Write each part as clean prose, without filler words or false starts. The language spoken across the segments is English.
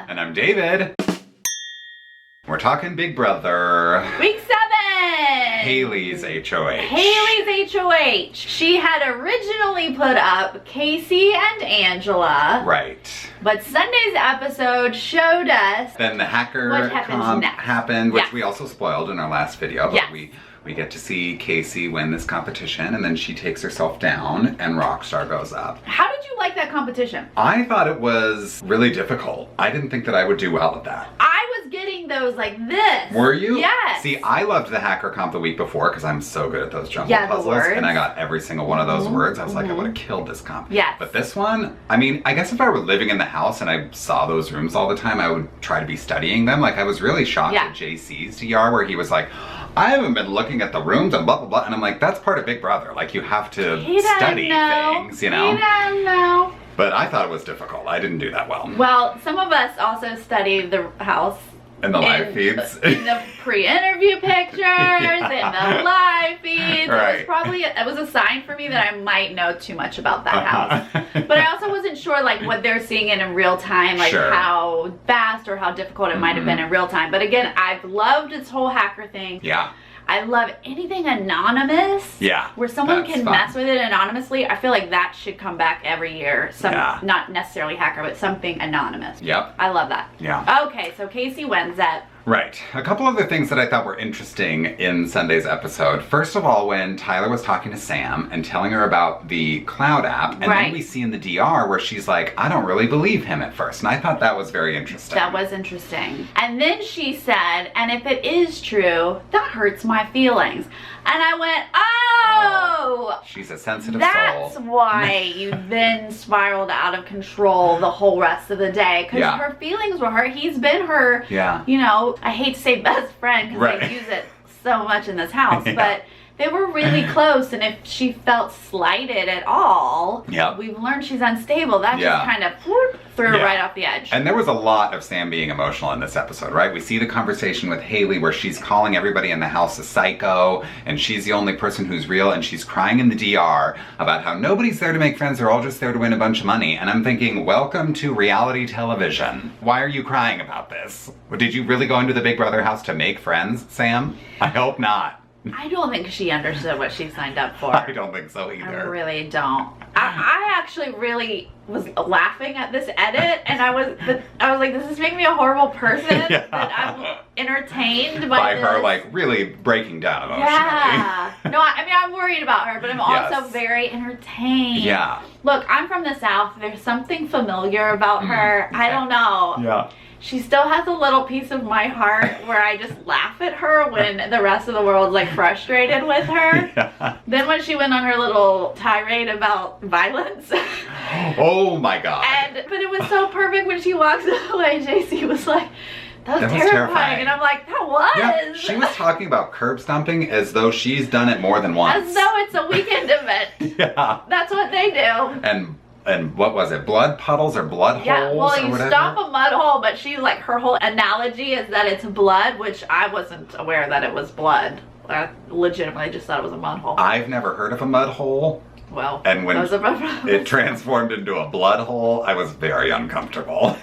And I'm David. We're talking Big Brother. Week 7! Haley's HOH. Haley's HOH. She had originally put up Casey and Angela. Right. But Sunday's episode showed us Then the hacker what happens next. happened, which Yes. we also spoiled in our last video. But Yes. we get to see Casey win this competition, and then she takes herself down, and Rockstar goes up. How did you like that competition? I thought it was really difficult. I didn't think that I would do well at that. I was getting those like this. Were you? Yes. See, I loved the hacker comp the week before because I'm so good at those jumble Yeah, the puzzles, words. and I got every single one of those words. I was like, I would have killed this comp. Yes. But this one, I mean, I guess if I were living in the house and I saw those rooms all the time, I would try to be studying them. Like, I was really shocked at JC's DR where he was like, I haven't been looking at the rooms and blah, blah, blah. And I'm like, that's part of Big Brother. Like, you have to study things, you know? He doesn't know. But I thought it was difficult. I didn't do that well. Well, some of us also studied the house. In the live feeds. In the pre-interview pictures, in the live feeds. Right. It was a sign for me that I might know too much about that house. But I also wasn't sure like what they're seeing in real time, like how fast or how difficult it might have been in real time. But again, I've loved this whole hacker thing. Yeah. I love anything anonymous. Yeah. Where someone can mess with it anonymously. I feel like that should come back every year. Not necessarily hacker, but something anonymous. Yep. I love that. Yeah. Okay, so Casey wins it. Right. A couple other things that I thought were interesting in Sunday's episode. First of all, when Tyler was talking to Sam and telling her about the Cloud app, and then we see in the DR where she's like, I don't really believe him at first. And I thought that was very interesting. That was interesting. And then she said, and if it is true, that hurts my feelings. And I went, oh! She's a sensitive soul. That's why you then spiraled out of control the whole rest of the day. Because her feelings were hurt. He's been her, you know, I hate to say best friend because I use it so much in this house, but they were really close, and if she felt slighted at all, we've learned she's unstable. That just kind of threw her right off the edge. And there was a lot of Sam being emotional in this episode, right? We see the conversation with Haley where she's calling everybody in the house a psycho, and she's the only person who's real, and she's crying in the DR about how nobody's there to make friends, they're all just there to win a bunch of money. And I'm thinking, welcome to reality television. Why are you crying about this? Did you really go into the Big Brother house to make friends, Sam? I hope not. I don't think she understood what she signed up for. I don't think so either. I really don't. I actually really was laughing at this edit, and I was like, this is making me a horrible person. That I'm entertained by her, like, really breaking down emotionally. Yeah. No, I mean, I'm worried about her, but I'm also very entertained. Yeah. Look, I'm from the South. There's something familiar about her. I don't know. Yeah. She still has a little piece of my heart where I just laugh at her when the rest of the world's like frustrated with her. Then when she went on her little tirade about violence. Oh my God. But it was so perfect when she walks away. JC was like, that was terrifying. And I'm like, that was. Yeah, she was talking about curb stomping as though she's done it more than once. As though it's a weekend event. Yeah. That's what they do. And what was it? Blood puddles or blood holes? Yeah, well, you stomp a mud hole, but she's like, her whole analogy is that it's blood, which I wasn't aware that it was blood. I legitimately just thought it was a mud hole. I've never heard of a mud hole. Well, and when it transformed into a blood hole, I was very uncomfortable.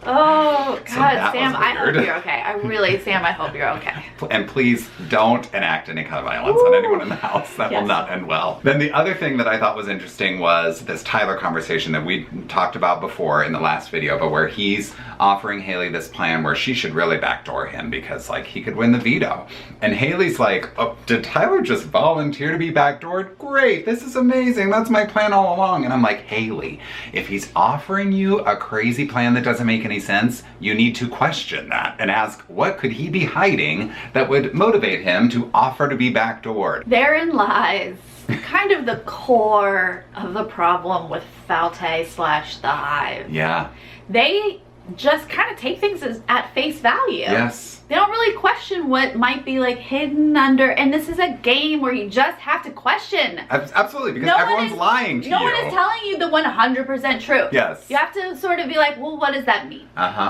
Oh, God, Sam, I hope you're okay. Sam, I hope you're okay. And please don't enact any kind of violence on anyone in the house. That will not end well. Then the other thing that I thought was interesting was this Tyler conversation that we talked about before in the last video, but where he's offering Haley this plan where she should really backdoor him because, like, he could win the veto. And Haley's like, oh, did Tyler just volunteer to be backdoored? Great, this is amazing. That's my plan all along. And I'm like, Haley, if he's offering you a crazy plan that doesn't make any sense, you need to question that and ask, what could he be hiding that would motivate him to offer to be backdoored? Therein lies kind of the core of the problem with Falte / The Hive. Yeah. They just kind of take things at face value. Yes. They don't really question what might be like hidden under, and this is a game where you just have to question. Absolutely, because everyone's lying to you. No one is telling you the 100% truth. Yes. You have to sort of be like, well, what does that mean?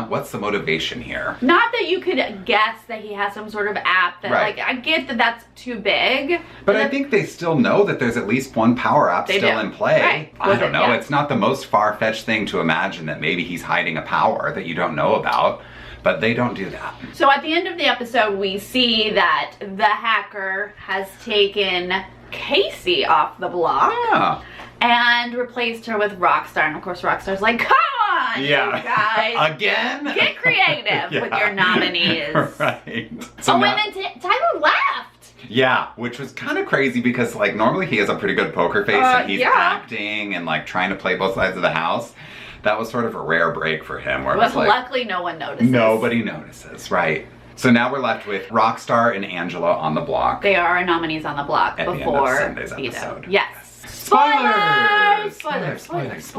What's the motivation here? Not that you could guess that he has some sort of app that, like, I get that that's too big. But I think they still know that there's at least one power app still in play. Right. I don't know. It's not the most far-fetched thing to imagine that maybe he's hiding a power that you don't know about. But they don't do that. So at the end of the episode, we see that the hacker has taken Casey off the block. Yeah. And replaced her with Rockstar. And of course, Rockstar's like, come on, you guys. Again? Get creative with your nominees. Right. So and then Tyler left. Yeah, which was kind of crazy because, like, normally he has a pretty good poker face and he's acting and, like, trying to play both sides of the house. That was sort of a rare break for him. Where it was like, luckily no one notices. Nobody notices, right. So now we're left with Rockstar and Angela on the block. They are our nominees on the block at before the end of Sunday's episode. Yes. Spoilers! Spoilers!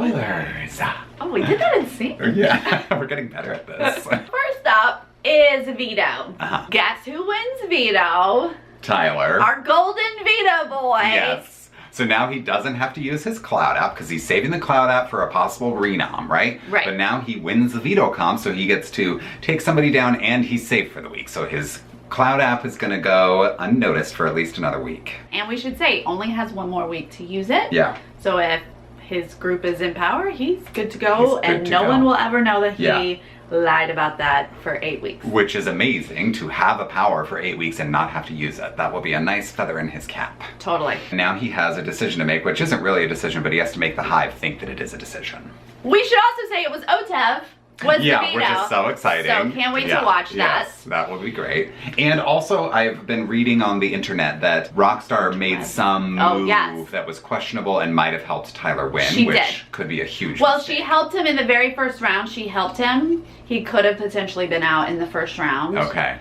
Oh, we did that in sync. Yeah, we're getting better at this. First up is Veto. Guess who wins Veto? Tyler. Our golden Veto boy. Yes. So now he doesn't have to use his cloud app because he's saving the cloud app for a possible renom, right? Right. But now he wins the veto comp, so he gets to take somebody down and he's safe for the week. So his cloud app is gonna go unnoticed for at least another week. And we should say, only has one more week to use it. Yeah. So if his group is in power, he's good to go, and no one will ever know that he lied about that for 8 weeks. Which is amazing, to have a power for 8 weeks and not have to use it. That will be a nice feather in his cap. Totally. Now he has a decision to make, which isn't really a decision, but he has to make the hive think that it is a decision. We should also say it was Otev. Was the veto. Which is so exciting. So can't wait to watch that. Yes, that will be great. And also, I've been reading on the internet that Rockstar made some move that was questionable and might have helped Tyler win, which could be a huge mistake. She helped him in the very first round. She helped him. He could have potentially been out in the first round. Okay.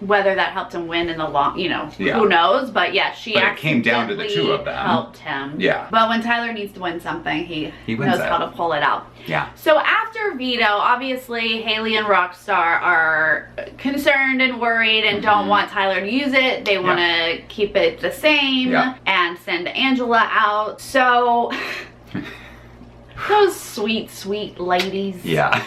Whether that helped him win in the long, who knows? But yeah, it came down to the two of them. Helped him. Yeah. But when Tyler needs to win something, he knows how to pull it out. Yeah. So after Veto, obviously Haley and Rockstar are concerned and worried and don't want Tyler to use it. They want to keep it the same and send Angela out. So those sweet, sweet ladies. Yeah.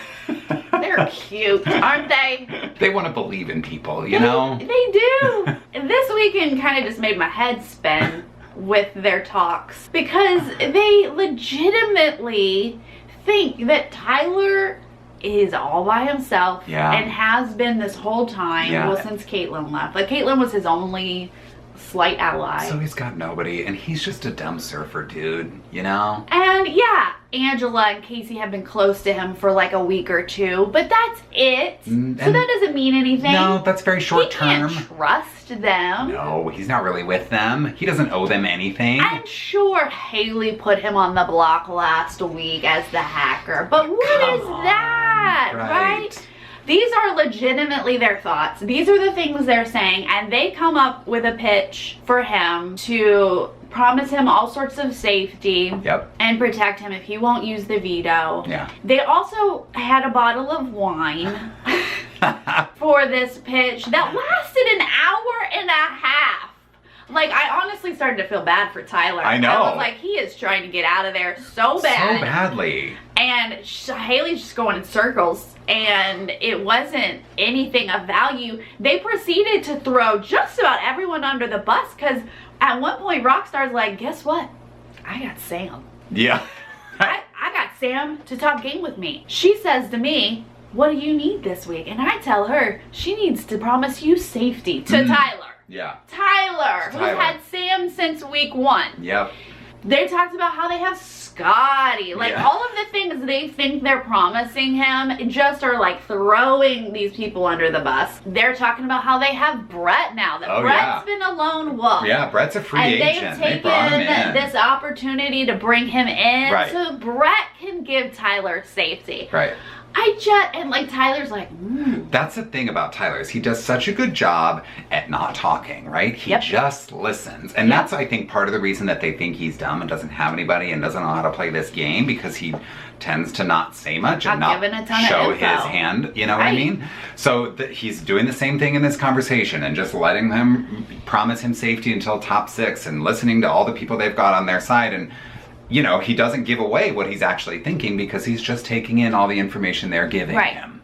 They're cute, aren't they? They want to believe in people, you know? They do. This weekend kind of just made my head spin with their talks because they legitimately think that Tyler is all by himself and has been this whole time, since Caitlyn left. Like, Caitlyn was his only slight ally. So he's got nobody, and he's just a dumb surfer dude, you know? And yeah, Angela and Casey have been close to him for like a week or two, but that's it. So that doesn't mean anything. No, that's very short term. He can't trust them. No, he's not really with them. He doesn't owe them anything. I'm sure Haley put him on the block last week as the hacker, but what is that, right? These are legitimately their thoughts. These are the things they're saying, and they come up with a pitch for him to promise him all sorts of safety and protect him if he won't use the veto. They also had a bottle of wine for this pitch that lasted an hour and a half. Like, I honestly started to feel bad for Tyler. I know. I was like, he is trying to get out of there so bad. So badly. And Haley's just going in circles, and it wasn't anything of value. They proceeded to throw just about everyone under the bus, because at one point, Rockstar's like, guess what? I got Sam. Yeah. I got Sam to talk game with me. She says to me, what do you need this week? And I tell her, she needs to promise you safety to Tyler. Yeah. Tyler, who's had Sam since week 1. Yep. They talked about how they have Scotty. Like, all of the things they think they're promising him just are like throwing these people under the bus. They're talking about how they have Brett now. That Brett's been a lone wolf. Yeah, Brett's a free agent. They've taken this opportunity to bring him in so Brett can give Tyler safety. Right. And like Tyler's like, That's the thing about Tyler, is he does such a good job at not talking, right? He just listens. And that's, I think, part of the reason that they think he's dumb and doesn't have anybody and doesn't know how how to play this game because he tends to not say much and not not show his hand, you know what I mean? So he's doing the same thing in this conversation and just letting them promise him safety until top 6 and listening to all the people they've got on their side. And you know, he doesn't give away what he's actually thinking because he's just taking in all the information they're giving him.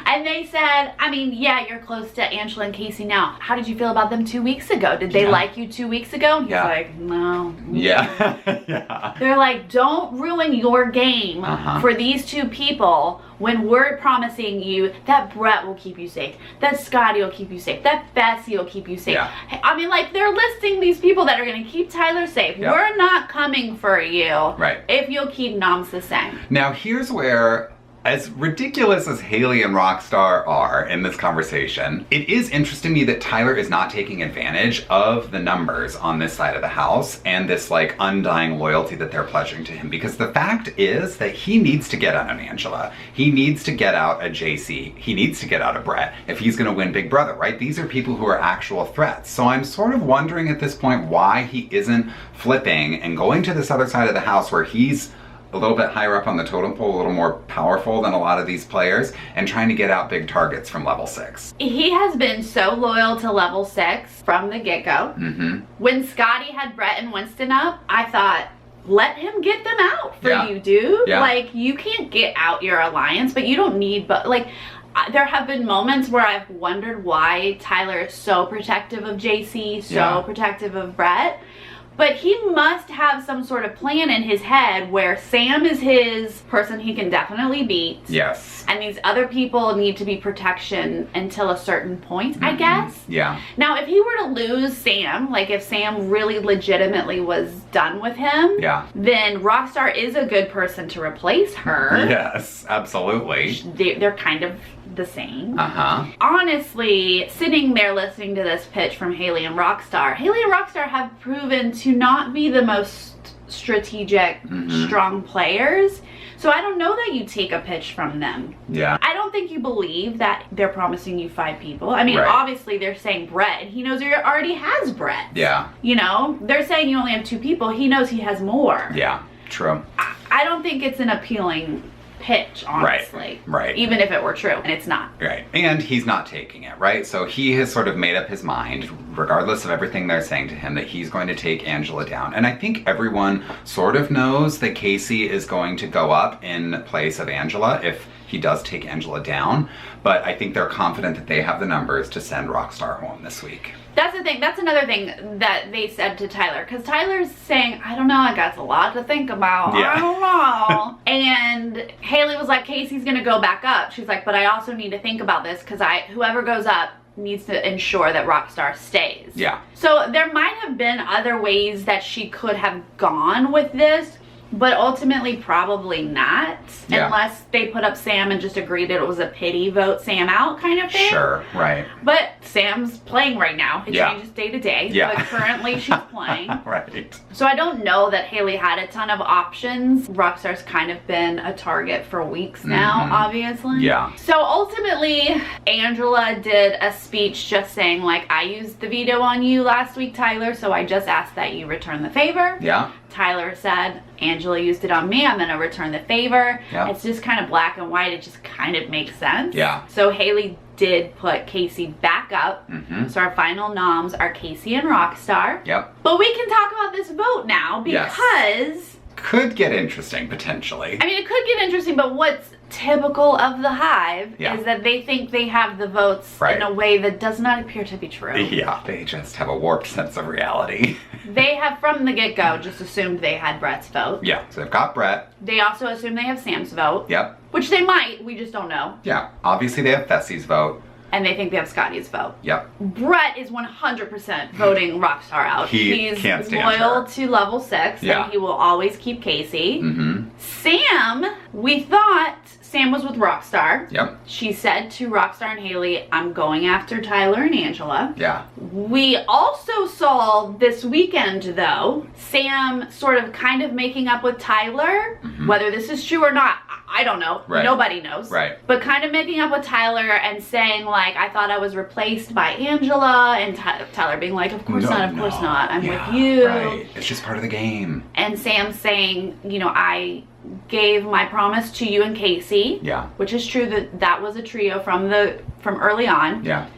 And they said, I mean, yeah, you're close to Angela and Casey now. How did you feel about them 2 weeks ago? Did they like you 2 weeks ago? And he's like, no. Yeah. They're like, don't ruin your game for these 2 people when we're promising you that Brett will keep you safe, that Scotty will keep you safe, that Bessie will keep you safe. Yeah. I mean, like, they're listing these people that are going to keep Tyler safe. Yep. We're not coming for you if you'll keep NOMS the same. Now, here's where, as ridiculous as Haley and Rockstar are in this conversation, it is interesting to me that Tyler is not taking advantage of the numbers on this side of the house and this like undying loyalty that they're pledging to him, because the fact is that he needs to get out an Angela. He needs to get out a JC. He needs to get out a Brett if he's gonna win Big Brother, right? These are people who are actual threats. So I'm sort of wondering at this point why he isn't flipping and going to this other side of the house where he's a little bit higher up on the totem pole, a little more powerful than a lot of these players, and trying to get out big targets from level 6. He has been so loyal to level 6 from the get-go. When Scotty had Brett and Winston up, I thought, let him get them out for you, dude. Like, you can't get out your alliance, but you don't need, but like, there have been moments where I've wondered why Tyler is so protective of JC, so protective of Brett. But he must have some sort of plan in his head where Sam is his person he can definitely beat. Yes. And these other people need to be protection until a certain point, I guess. Yeah. Now, if he were to lose Sam, like if Sam really legitimately was done with him, then Rockstar is a good person to replace her. Yes, absolutely. They're kind of the same. Honestly, sitting there listening to this pitch from Haley and Rockstar have proven to not be the most strategic, strong players. So I don't know that you take a pitch from them. I don't think you believe that they're promising you 5 people. I mean, obviously they're saying Brett. He knows he already has Brett. You know, they're saying you only have 2 people. He knows he has more. True. I don't think it's an appealing pitch, honestly. Even if it were true, and it's not. And he's not taking it, right? So he has sort of made up his mind, regardless of everything they're saying to him, that he's going to take Angela down. And I think everyone sort of knows that Casey is going to go up in place of Angela if he does take Angela down. But I think they're confident that they have the numbers to send Rockstar home this week. That's the thing. That's another thing that they said to Tyler. Because Tyler's saying, I don't know, I got a lot to think about. I don't know. And Haley was like, Casey's going to go back up. She's like, but I also need to think about this because whoever goes up needs to ensure that Rockstar stays. So there might have been other ways that she could have gone with this. But ultimately, probably not, unless they put up Sam and just agreed that it was a pity vote Sam out kind of thing. But Sam's playing right now. It changes day to day, but currently she's playing. So I don't know that Haley had a ton of options. Rockstar's kind of been a target for weeks now, obviously. So ultimately, Angela did a speech just saying, like, I used the veto on you last week, Tyler, so I just asked that you return the favor. Tyler said, Angela used it on me, I'm gonna return the favor. It's just kind of black and white, it just kind of makes sense. So Haley did put Casey back up. So our final noms are Casey and Rockstar. But we can talk about this vote now because could get interesting potentially. I mean, it could get interesting, but what's typical of the Hive is that they think they have the votes in a way that does not appear to be true. They just have a warped sense of reality. They have from the get-go just assumed they had Brett's vote. So they've got Brett. They also assume they have Sam's vote. Which they might, we just don't know. Obviously they have Fessie's vote. And they think they have Scotty's vote. Brett is 100% voting Rockstar out. He's can't stand loyal her. to level 6, and he will always keep Casey. Sam, we thought Sam was with Rockstar. She said to Rockstar and Haley, I'm going after Tyler and Angela. We also saw this weekend, though, Sam sort of kind of making up with Tyler. Whether this is true or not, I don't know. Right. Nobody knows. Right. But kind of making up with Tyler and saying like, I thought I was replaced by Angela, and Tyler being like, of course not, of course not. I'm with you. Right. It's just part of the game. And Sam saying, you know, I gave my promise to you and Casey. Yeah. Which is true, that was a trio from early on. Yeah.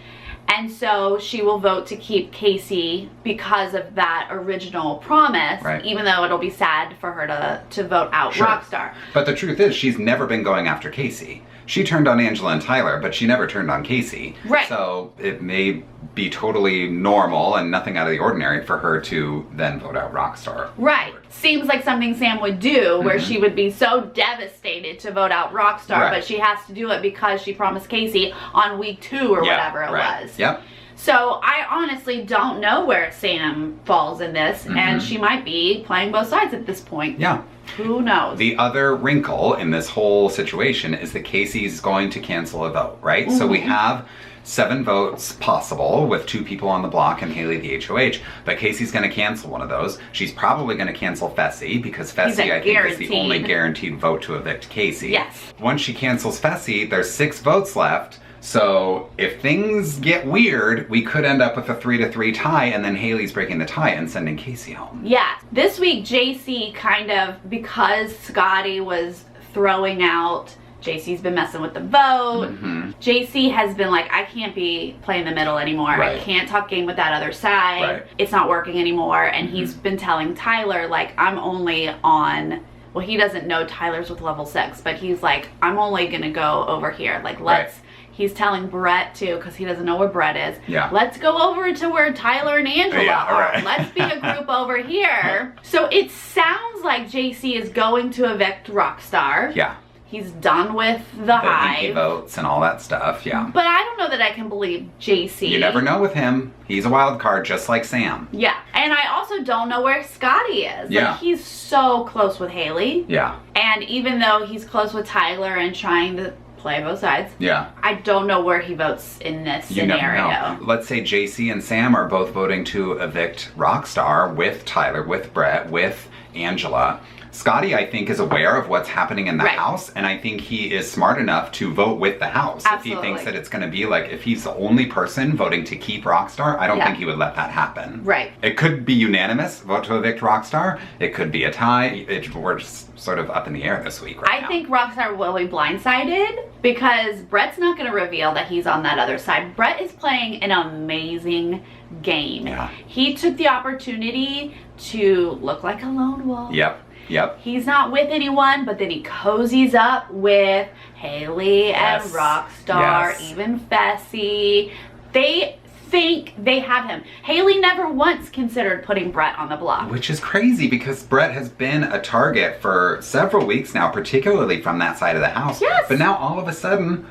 And so she will vote to keep Casey because of that original promise, right. even though it'll be sad for her to vote out Rockstar. But the truth is, she's never been going after Casey. She turned on Angela and Tyler, but she never turned on Casey. Right. So it may be totally normal and nothing out of the ordinary for her to then vote out Rockstar. Right. Seems like something Sam would do, where she would be so devastated to vote out Rockstar, but she has to do it because she promised Casey on week 2 or whatever it was. Yep. So I honestly don't know where Sam falls in this, and she might be playing both sides at this point. Yeah. Who knows? The other wrinkle in this whole situation is that Casey's going to cancel a vote, right? So we have 7 votes possible with 2 people on the block and Haley the HOH, but Casey's going to cancel one of those. She's probably going to cancel Fessy because Fessy, I think, is the only guaranteed vote to evict Casey. Yes. Once she cancels Fessy, there's 6 votes left. So if things get weird, we could end up with a 3-3 tie, and then Haley's breaking the tie and sending Casey home. Yeah. This week, JC kind of, because Scotty was throwing out, JC's been messing with the vote. JC has been like, I can't be playing the middle anymore. I can't talk game with that other side. It's not working anymore. And he's been telling Tyler, like, I'm only on... Well, he doesn't know Tyler's with level 6, but he's like, I'm only going to go over here. Like, let's... He's telling Brett too, because he doesn't know where Brett is. Yeah. Let's go over to where Tyler and Angela are. Let's be a group over here. So it sounds like JC is going to evict Rockstar. Yeah. He's done with the hive. Votes and all that stuff, yeah. But I don't know that I can believe JC. You never know with him. He's a wild card, just like Sam. Yeah. And I also don't know where Scotty is. Yeah. Like, he's so close with Haley. Yeah. And even though he's close with Tyler and trying to play both sides. Yeah. I don't know where he votes in this scenario. Never know. Let's say JC and Sam are both voting to evict Rockstar with Tyler, with Brett, with Angela. Scotty, I think, is aware of what's happening in the house, and I think he is smart enough to vote with the house. Absolutely. If he thinks that it's going to be like, if he's the only person voting to keep Rockstar, I don't think he would let that happen. Right. It could be unanimous, vote to evict Rockstar. It could be a tie. We're just sort of up in the air this week right now. I think Rockstar will be blindsided because Brett's not going to reveal that he's on that other side. Brett is playing an amazing game. Yeah. He took the opportunity to look like a lone wolf. Yep. Yep. He's not with anyone, but then he cozies up with Haley and Rockstar, even Fessy. They think they have him. Haley never once considered putting Brett on the block. Which is crazy because Brett has been a target for several weeks now, particularly from that side of the house. Yes. But now all of a sudden,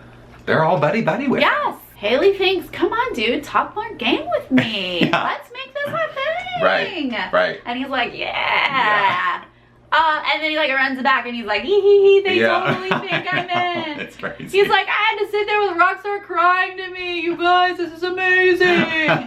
they're all buddy-buddy with him. Yes. Haley thinks, come on, dude, talk more game with me. Let's make this a thing. Right. Right. And he's like, yeah. And then he like runs back and he's like, hee, they totally think I'm in. It's crazy. He's like, I had to sit there with Rockstar crying to me. You guys, this is amazing.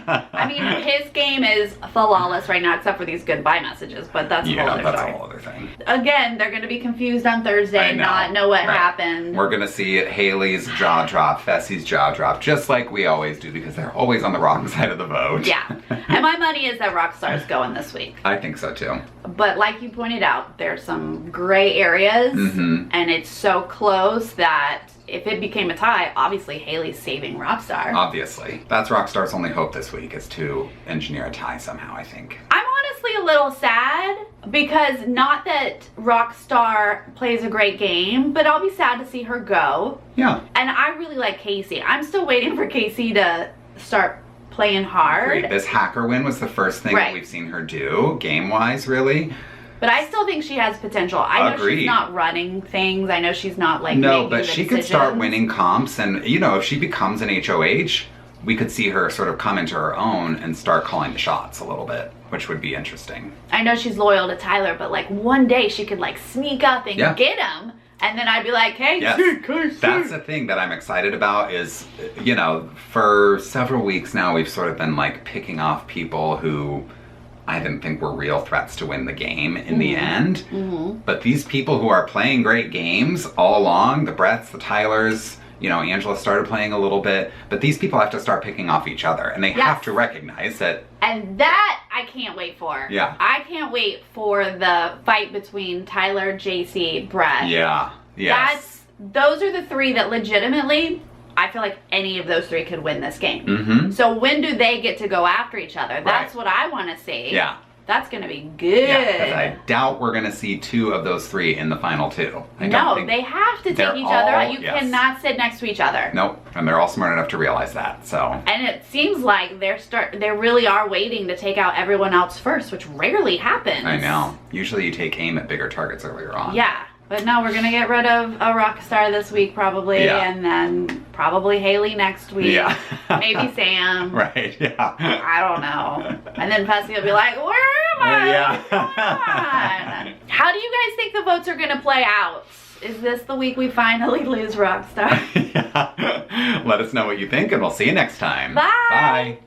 I mean, his game is flawless right now, except for these goodbye messages, but that's a whole other story. a whole other thing. Again, they're going to be confused on Thursday, not know what happened. We're going to see Haley's jaw drop, Fessy's jaw drop, just like we always do, because they're always on the wrong side of the vote. Yeah. And my money is that Rockstar's going this week. I think so too. But like you pointed out, there's some gray areas, and it's so close that if it became a tie, obviously Haley's saving Rockstar. Obviously. That's Rockstar's only hope this week, is to engineer a tie somehow, I think. I'm honestly a little sad, because not that Rockstar plays a great game, but I'll be sad to see her go. Yeah. And I really like Casey. I'm still waiting for Casey to start playing hard. This hacker win was the first thing that we've seen her do, game-wise, really. But I still think she has potential. I know she's not running things. I know she's not like No, but she could start winning comps, and you know, if she becomes an HOH, we could see her sort of come into her own and start calling the shots a little bit, which would be interesting. I know she's loyal to Tyler, but like one day she could like sneak up and get him. And then I'd be like, hey, That's the thing that I'm excited about is, you know, for several weeks now, we've sort of been like picking off people who I didn't think were real threats to win the game in the end. But these people who are playing great games all along, the Bretts, the Tylers, you know, Angela started playing a little bit, but these people have to start picking off each other, and they have to recognize that. And that I can't wait for. Yeah. I can't wait for the fight between Tyler, JC, Brett. Yeah. Yes. Those are the three that legitimately, I feel like any of those three could win this game. So when do they get to go after each other? That's what I want to see. Yeah. That's going to be good. Yeah, because I doubt we're going to see 2 of those 3 in the final 2. No, they have to take each other out. You cannot sit next to each other. Nope, and they're all smart enough to realize that, so. And it seems like they really are waiting to take out everyone else first, which rarely happens. I know. Usually you take aim at bigger targets earlier on. Yeah. But no, we're gonna get rid of a rock star this week probably, and then probably Haley next week. Yeah. Maybe Sam. Right, yeah. I don't know. And then Fessy will be like, where am I? Yeah. Come on. How do you guys think the votes are gonna play out? Is this the week we finally lose Rockstar? Yeah. Let us know what you think, and we'll see you next time. Bye. Bye.